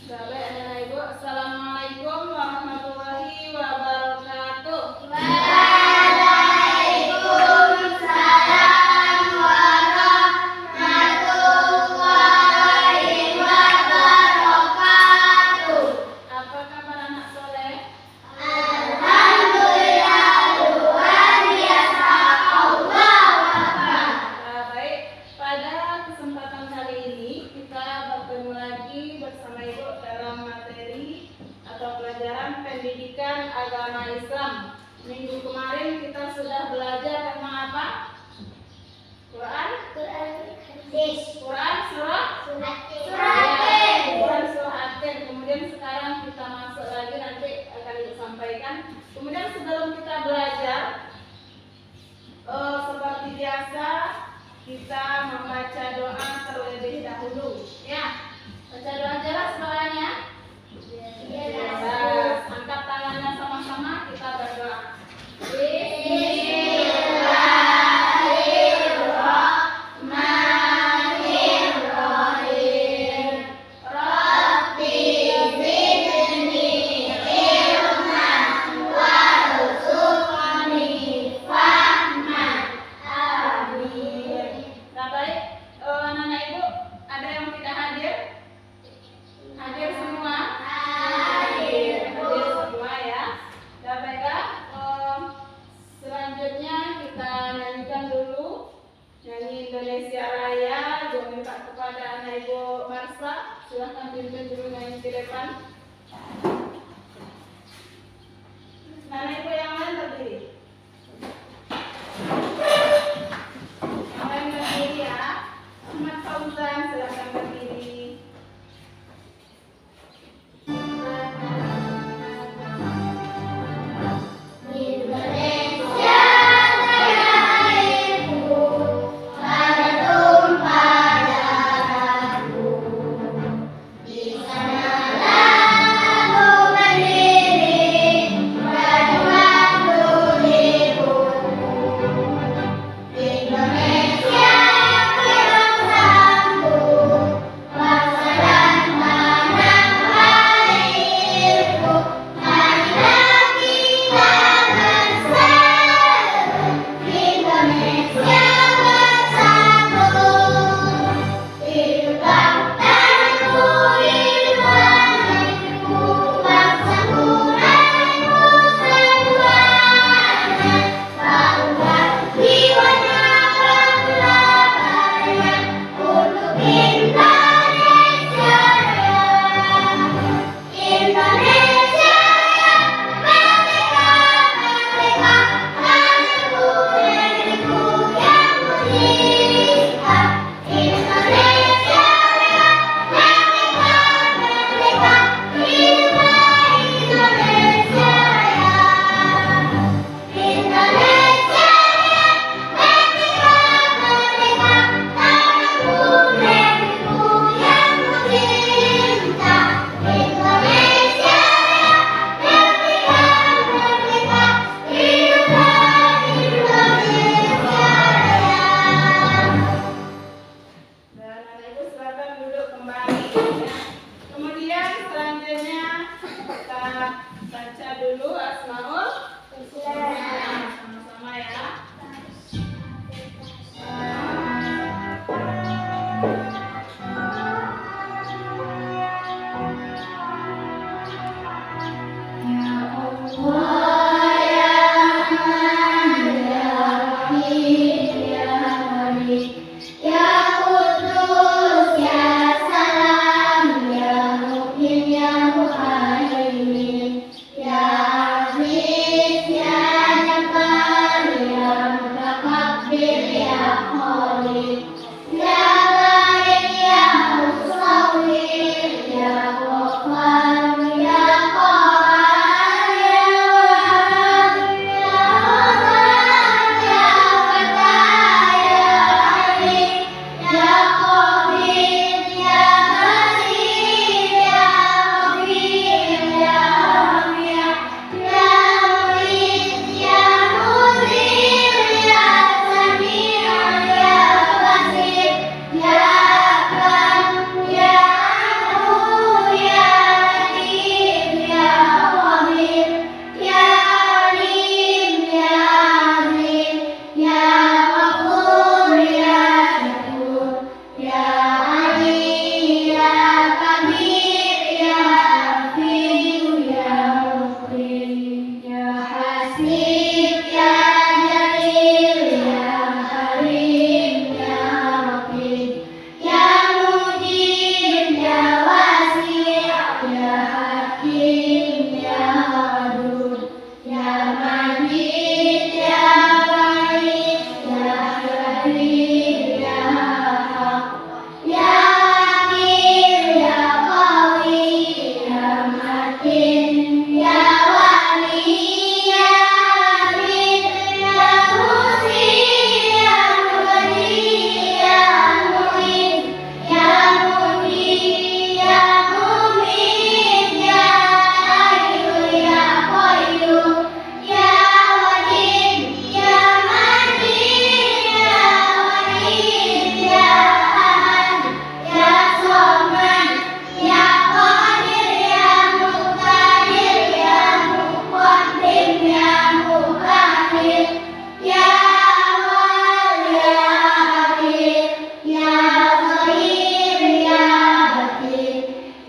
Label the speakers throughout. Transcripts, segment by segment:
Speaker 1: Baik, anak ibu, assalamualaikum warahmatullahi wabarakatuh.
Speaker 2: Waalaikumsalam warahmatullahi wabarakatuh.
Speaker 1: Apa kabar anak soleh?
Speaker 2: Alhamdulillah, luar biasa. Allah Akbar.
Speaker 1: Baik, pada kesempatan kali ini kita bertemu lagi bersama ibu dalam materi atau pelajaran pendidikan agama Islam. Minggu kemarin kita sudah belajar tentang apa? Quran? Quran surah? Quran surah At-Tin. Kemudian sekarang kita masuk lagi, nanti akan disampaikan. Kemudian sebelum kita belajar, seperti biasa kita membaca doa terlebih dahulu. Ya, baca doa jelas suaranya? Jelas. Angkat tangannya sama-sama, kita berdoa. Bismillahirrahmanirrahim. Rabbi zidni ilman warzuqni fahman. Amin. Nah, baik, anak ibu, ada yang tidak hadir? Hadir semua? Hadir semua ya. Nah, baiklah, selanjutnya kita nyanyikan dulu nyanyi Indonesia Raya. Gue minta kepada anak ibu Marsha, silahkan pimpin dulu nyanyi di depan. Anak ibu yang lain berdiri. Yang lain berdiri ya. Ahmad Fauzan, silahkan berdiri.
Speaker 2: Indonesia tanah airku, bertumpah darahku. Di sanalah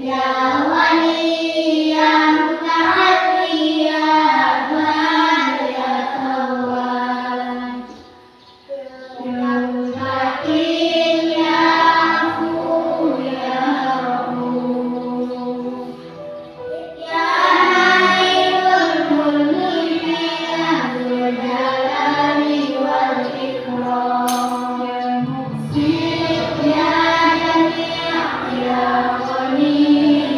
Speaker 2: Ya Wali ya Mutahalli ya Rahman ya Tawwab, ya Mustaqim ya Afu ya Rauf, ya Malikul Mulki ya Dzul Jalali wal Ikram, ya Muqsit ya Jami' ya Ghani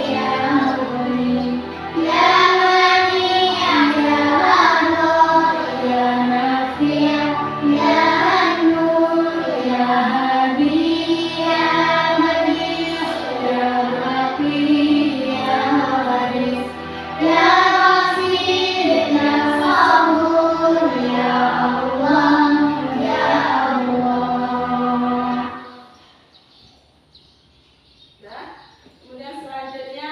Speaker 2: ya Ghani, ya Mani ya Wadud ya Nafi' ya Nur ya Hadi ya Badi' ya Baqi ya Waris, ya Rasid ya Sabur ya Allah ya Allah.
Speaker 1: Dan kemudian selanjutnya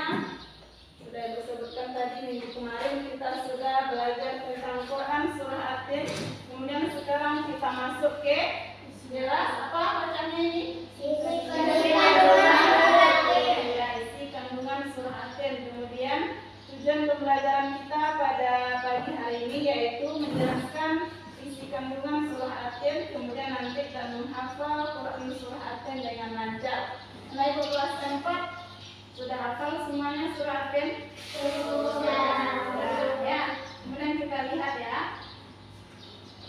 Speaker 1: sudah Ibu sebutkan tadi minggu kemarin kita sudah belajar tentang Quran surah At-Tin. Kemudian sekarang kita masuk ke jelas apa bacanya ini? Ya, isi kandungan surah At-Tin. Kemudian tujuan pembelajaran kita pada pagi hari ini yaitu menjelaskan isi kandungan surah At-Tin, kemudian nanti dan menghafal Quran surah At-Tin dengan lancar. Nah, Ibu kelas 4 sudah hafal semuanya surah At-Tin? Sudah. Ya. Kemudian kita lihat ya.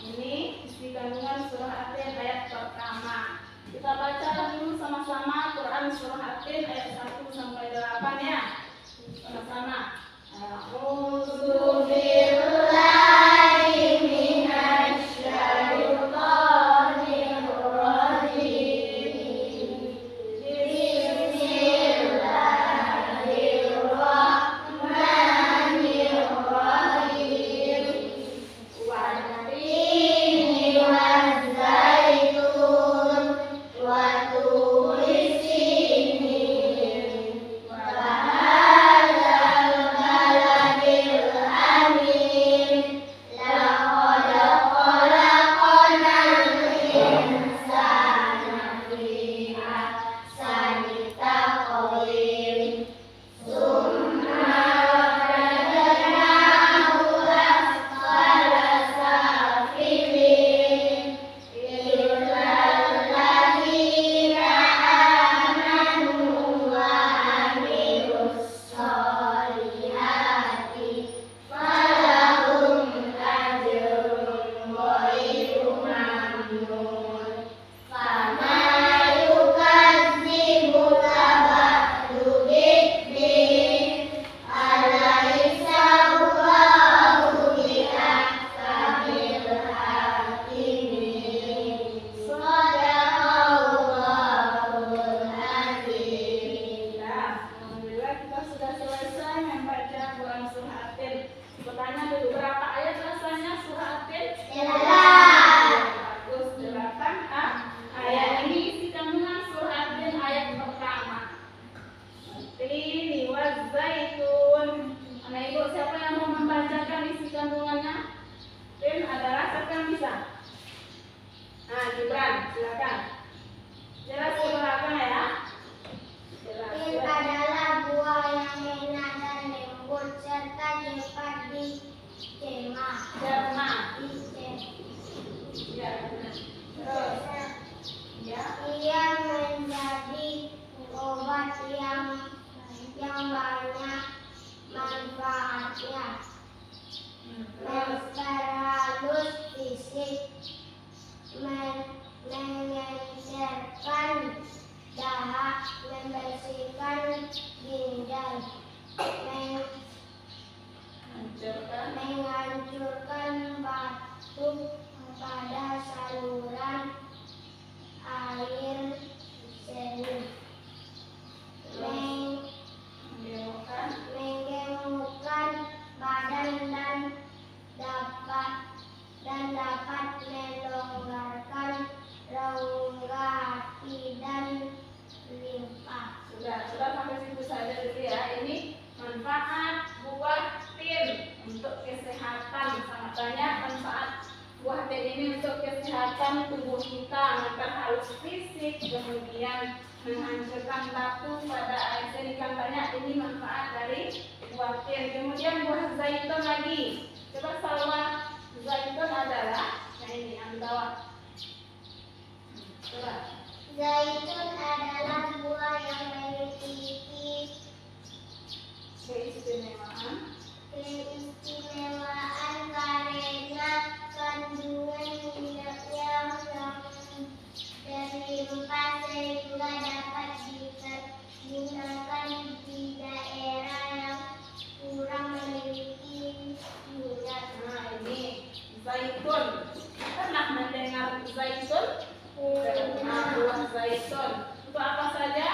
Speaker 1: Ini isi kandungan surah At-Tin ayat pertama. Kita baca dulu sama-sama Quran surah At-Tin ayat 1 sampai 8 ya. Sama-sama. A'udzu billahi minasy syaithanir rajim. Bismillahirrahmanirrahim. Wat-tini waz-zaitun wa turi sinin wa hadzal baladil amin. Laqad khalaqnal insana fi ahsani taqwim. Summa radadnahu asfala safilin illal ladzina amanu wa amilus solihati falahum ajrun ghairu mamnun. Fama yukadzibuka ba'du biddin, alaysa Allahu biahkamil hakimin. Shadaqallahul azim. Nah, alhamdulillah kita sudah selesai membaca Quran surah At-Tin. Bertanya dulu berapa ayat rasanya surah At-Tin? Bagus, 8 ayat. Ini isi kandungan surah At-Tin ayat pertama. Tini waz-zaitun. Anak Ibu, siapa yang mau membacakan isi kandungannya? Tin, adalah siapa yang bisa? Nah, Gibran, silakan. Jelas keberatan ya? Jelas.
Speaker 2: Tin adalah buah yang enak dan lembut serta cepat dicerna.
Speaker 1: Cerna. Ya, benar. Terus. Ya.
Speaker 2: Ia menjadi obat yang banyak manfaatnya. Memperhalus fisik, mengencerkan dahak, membersihkan ginjal, menghancurkan batuk pada saluran air seni, menggemukkan badan dan dapat melonggarkan rongga hati dan limpa.
Speaker 1: Sudah sampai situ saja dulu ya. Ini manfaat buah tin untuk kesehatan. Sangat banyak manfaat buah tin ini untuk kesehatan tubuh kita. Maka halus fisik, kemudian menghancurkan batu pada air. Sedikit banyak ini manfaat dari buah tin. Kemudian buah zaitun lagi. Coba salwa zaitun adalah ini yang bawah. Coba.
Speaker 2: Zaitun adalah buah yang memiliki
Speaker 1: Keistimewaan
Speaker 2: karena kandungan minyaknya yang berlimpah sehingga dapat digunakan di daerah yang kurang memiliki minyak.
Speaker 1: Nah ini zaitun. Pernah mendengar zaitun? Pernah buah zaitun. Untuk apa saja?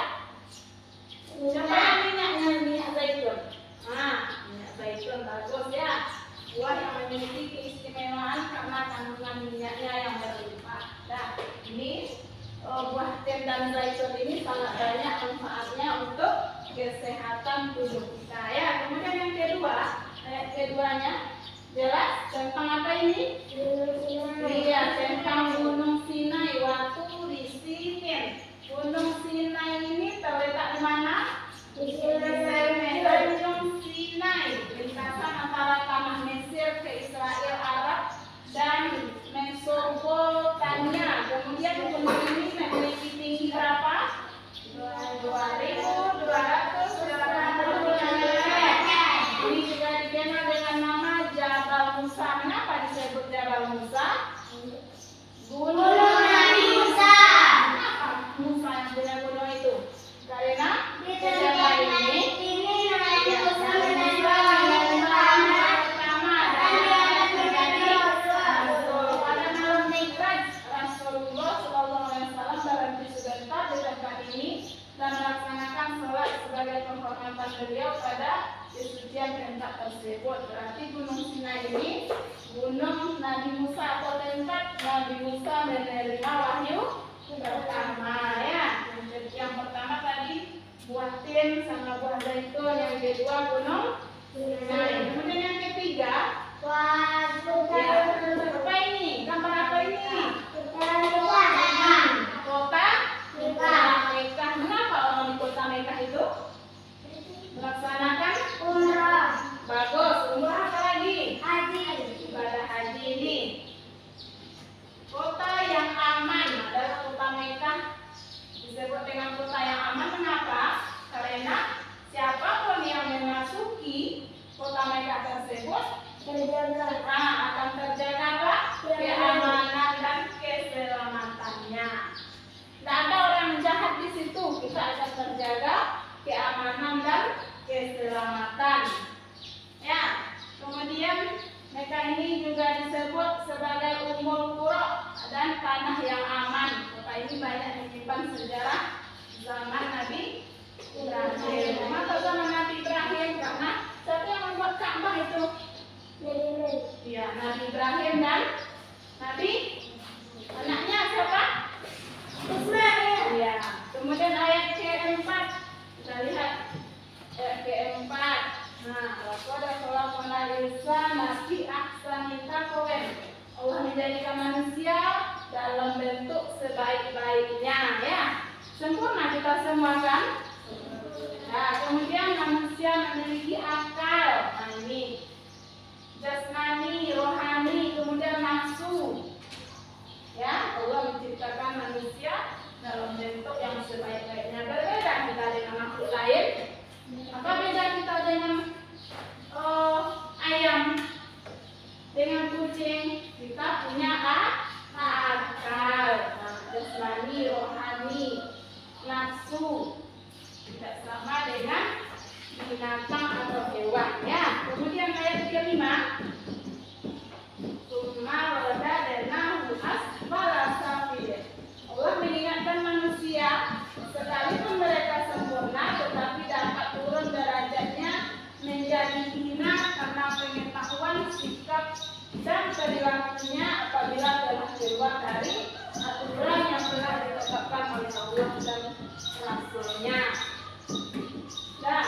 Speaker 1: Siapa yang minyaknya minyak zaitun? Nah, minyak zaitun bagus ya. Buah yang memiliki keistimewaan karena kandungan minyaknya yang berlimpah. Nah, ini buah tin dan zaitun ini sangat banyak manfaatnya untuk kesehatan tubuh kita ya. Kemudian yang kedua, keduanya jelas tentang apa ini? Iya, tentang Gunung Sinai. Waktu di sini Gunung Sinai ini terletak di mana? Di Semenanjung Sinai, lintasan antara tanah Mesir ke Israel Arab dan Mesopotamia. Kemudian gunung ini memiliki tinggi berapa? 2.283 meter. Ini juga dikenal dengan nama Jabal Musa. Kenapa disebut Jabal Musa? Gunung Nabi Musa. Kenapa Musa yang punya gunung itu? Karena Jabal ini dan melaksanakan sholat sebagai penghormatan beliau pada kesucian tempat tersebut. Berarti Gunung Sinai ini gunung Nabi Musa atau tempat Nabi Musa menerima wahyu pertama ya. Yang pertama tadi buah tin sama buah zaitun, yang kedua Gunung Sinai. Kemudian yang ketiga, apa ini? Gambar apa ini? Kota Mekah. Mengapa orang di kota Mekah itu melaksanakan
Speaker 2: umrah?
Speaker 1: Bagus. Umrah apa lagi?
Speaker 2: Haji.
Speaker 1: Ibadah haji ini. Kota yang aman adalah kota Mekah. Disebut dengan kota yang aman. Mengapa? Karena siapapun yang memasuki kota Mekah tersebut akan terjaga apa? Keamanan dan keselamatannya. Tidak ada orang jahat di situ. Kita akan terjaga keamanan dan keselamatan. Ya. Kemudian Mekah ini juga disebut sebagai Ummul Qura dan tanah yang aman. Kota ini banyak menyimpan sejarah zaman Nabi Ibrahim. Maka zaman Nabi Ibrahim karena siapa yang membuat Ka'bah itu? Ya, Nabi Ibrahim dan Nabi anaknya siapa?
Speaker 2: Ismail.
Speaker 1: Ya. Kemudian ayat keempat kita lihat ayat keempat. Nah, laqad khalaqna al-insana fi ahsani taqwim. Allah menjadikan manusia dalam bentuk sebaik-baiknya ya. Sempurna kita semua kan? Nah, kemudian manusia memiliki akal. Nah, ini jasmani, rohani, kemudian nafsu. Ya, Allah menciptakan manusia dalam bentuk yang sebaik-baiknya. Berbeda kita dengan makhluk lain. Apa beda kita dengan ayam, dengan kucing? Kita punya akal, jasmani, rohani, nafsu. Tidak sama dengan binatang atau hewan. Ya. Kemudian ayat kelima. Allah mengingatkan manusia sekalipun mereka sempurna tetapi dapat turun derajatnya menjadi hina karena pengetahuan, sikap dan perilakunya apabila telah keluar dari aturan yang telah ditetapkan oleh Allah dan Rasulnya. Nah,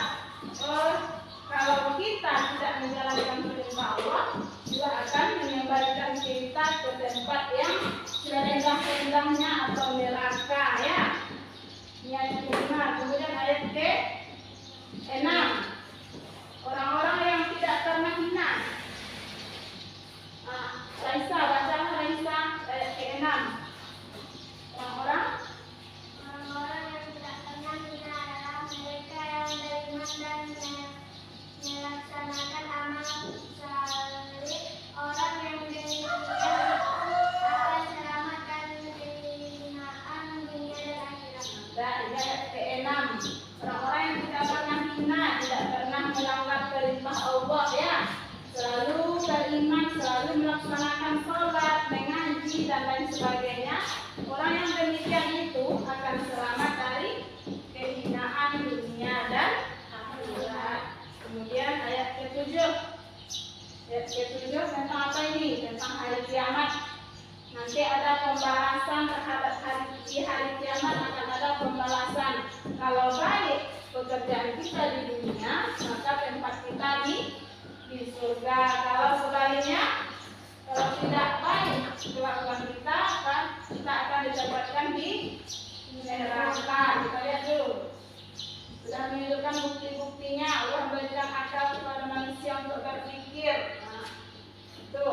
Speaker 1: beriman, selalu melaksanakan sholat, mengaji, dan lain sebagainya, orang yang demikian itu akan selamat dari kehinaan dunia dan akhirat. Kemudian ayat ke-7. Ayat ke-7 tentang apa ini? Tentang hari kiamat. Nanti ada pembalasan terhadap di hari kiamat, akan ada pembalasan. Kalau baik pekerjaan kita di dunia, maka tempat kita di surga. Kalau sebaliknya, kalau tidak baik kelakuan kita akan ditempatkan di neraka. Kita lihat dulu. Sudah menunjukkan bukti-buktinya. Allah berikan akal kepada manusia untuk berpikir. Nah, itu.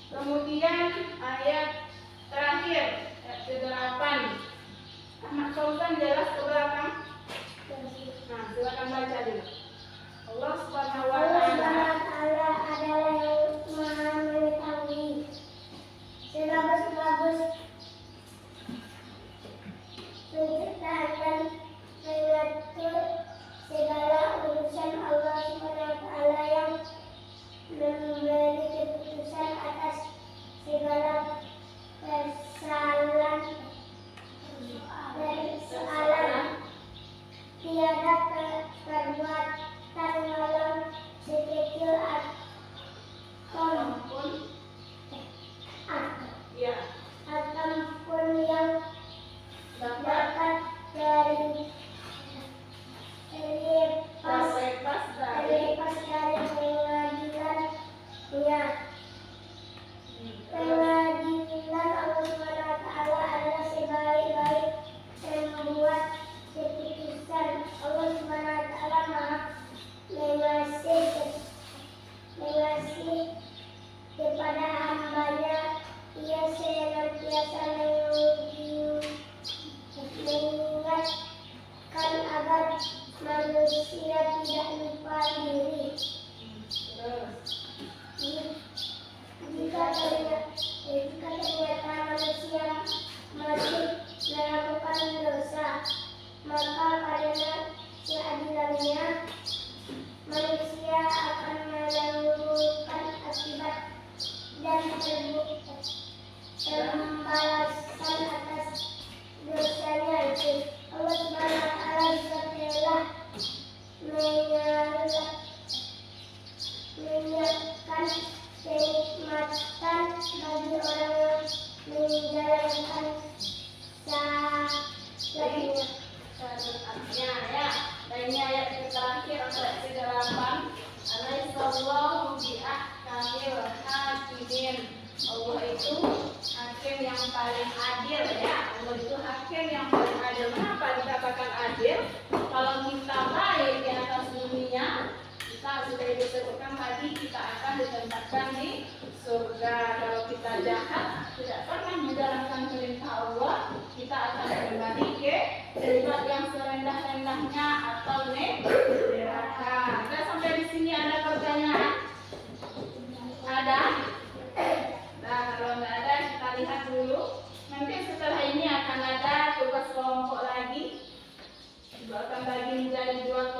Speaker 1: Kemudian ayat terakhir, ayat ke-8. Ahmad Fauzan jelas ke belakang. Nah, silakan baca dulu. Allah Subhanahu wa Ta'ala
Speaker 2: adalah yang Maha mengetahui sebagus-bagus penciptaan dan mengatur segala urusan. Allah Subhanahu wa Ta'ala yang memberi keputusan atas segala persoalan. Tiada perbuatan walau sekecil ataupun yang dapat terlepas dari pengadilannya. Pengadilan Allah Subhanahu wa Ta'ala adalah sebaik-baik membuat keputusan. Allah Subhanahu wa Ta'ala Maha mengasih kepada hambanya. Ia senantiasa mengingatkan agar manusia tidak lupa diri. Jika ternyata manusia masih melakukan dosa, maka karena keadilannya manusia akan menangguhkan akibat dan pembalasan atas dosanya itu. Allah Subhanahu wa Ta'ala juga telah menyiapkan kenikmatan bagi orang yang menjalankan
Speaker 1: syariatnya, ya. Dan ini ayat yang terakhir, ayat ke-8. Alaihissallahu bi'ahkamil hakimin. Allah itu hakim yang paling adil, ya. Allah itu hakim yang paling adil. Kenapa dikatakan adil? Kalau kita baik di atas dunia, kita sudah disebutkan tadi, kita akan ditempatkan di surga. Kalau kita jahat, tidak pernah menjalankan perintah Allah, kita akan kembali ke tempat yang serendah-rendahnya atau neraka. Nah, sampai di sini ada pertanyaan? Ada? Nah, kalau nggak ada, kita lihat dulu. Nanti setelah ini akan ada tugas kelompok lagi. Akan bagi menjadi 2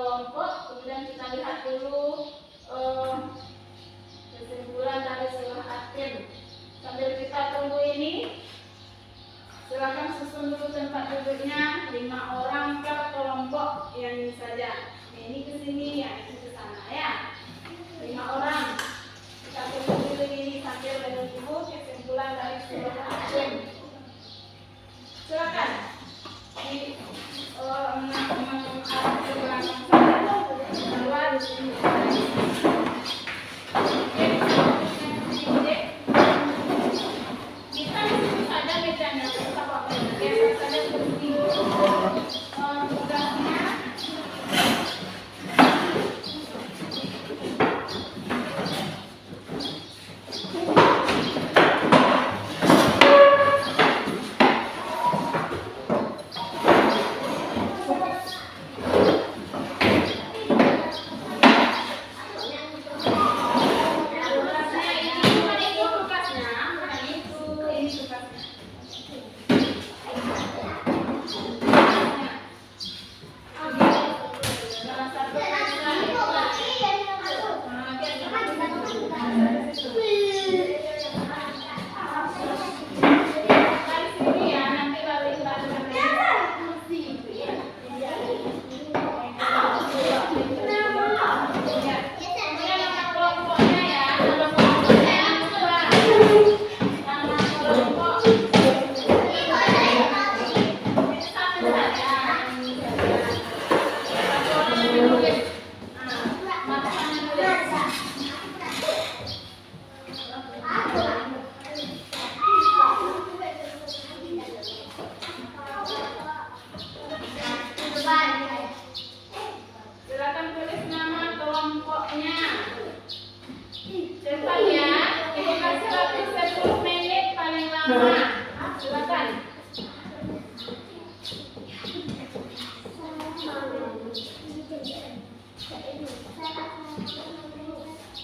Speaker 1: Cepat ya. Ini kasih waktu 10 menit paling lama. Silakan.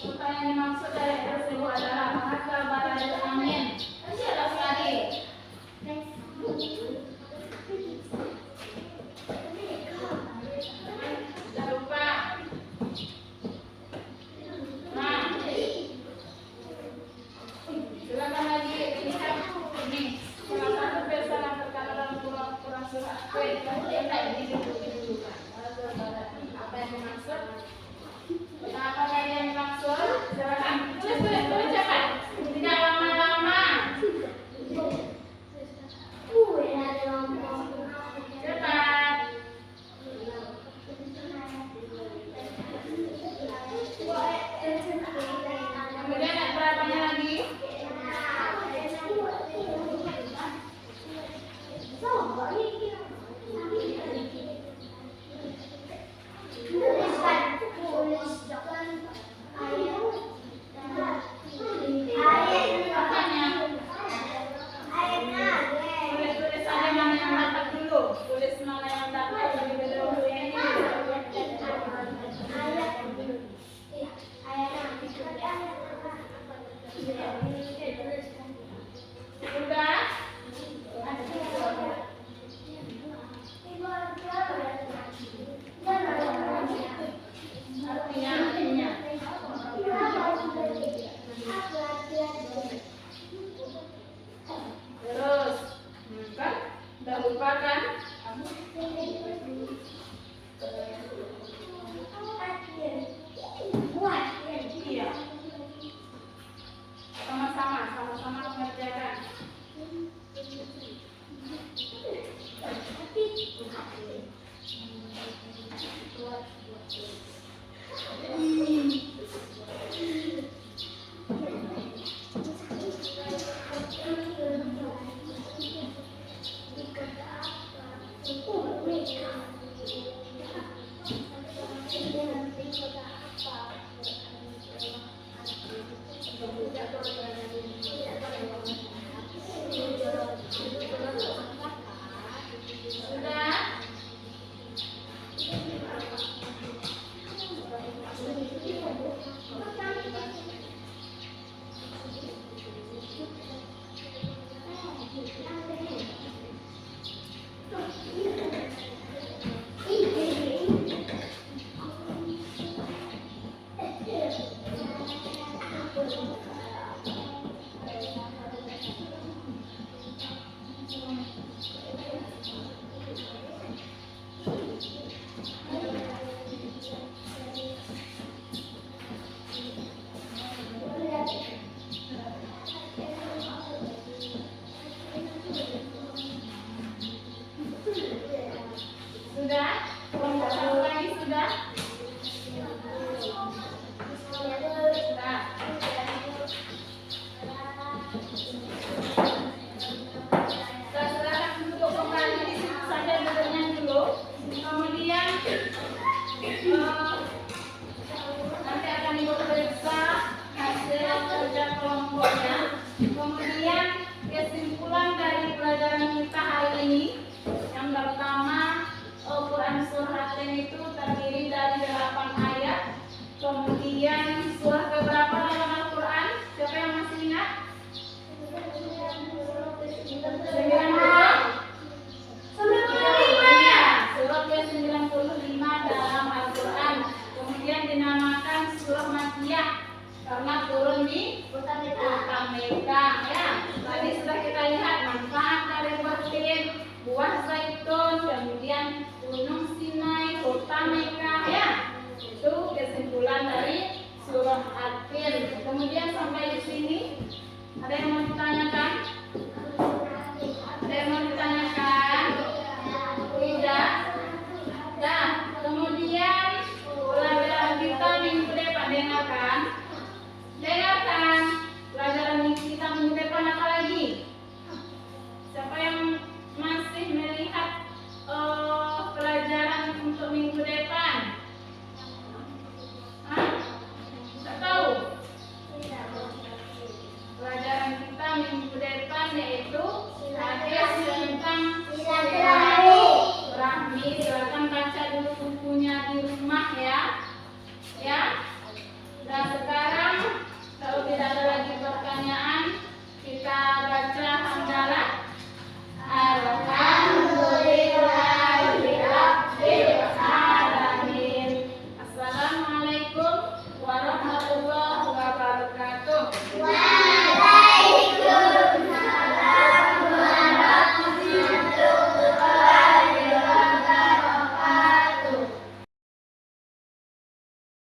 Speaker 1: Apa yang dimaksud dari tersebut adalah mengapa badai angin. Siapa sekali? Jangan lupa. Nah, silakan lagi. Ini kan ini salah satu pesan yang terkandung dalam Quran surah ini ditunjukkan. Apa yang dimaksud? Apa yang dimaksud? Silakan tulis cepat. Tidak lama-lama. Cepat. Kemudian ada berapanya lagi? Tulis aja mana yang dapat dulu. Tulis mana yang dapat lebih dahulu ini. Sudah? Artinya. Terus, kan? Udah lupa kan? Iya. Sama-sama mengerjakan. Sudah? Satu lagi sudah? Sudah. Silakan duduk kembali di situ saja duduknya dulu. Kemudian nanti akan ibu periksa hasil kerja kelompoknya. Kemudian kesimpulan dari pelajaran kita hari ini. Yang pertama, Al-Quran surah itu terdiri dari 8 ayat. Kemudian surah keberapa dalam Al-Quran? Siapa yang masih ingat? 95. Surah ke-95 dalam Al-Quran. Kemudian dinamakan surah Makkiyah karena turun di kota Mekah. Ya, tadi sudah kita lihat manfaat dari bertin, buah zaitun, kemudian Gunung Sinai, kota Mekah. Ya, itu kesimpulan dari surah Al-Fil. Kemudian sampai di sini ada yang mau ditanya?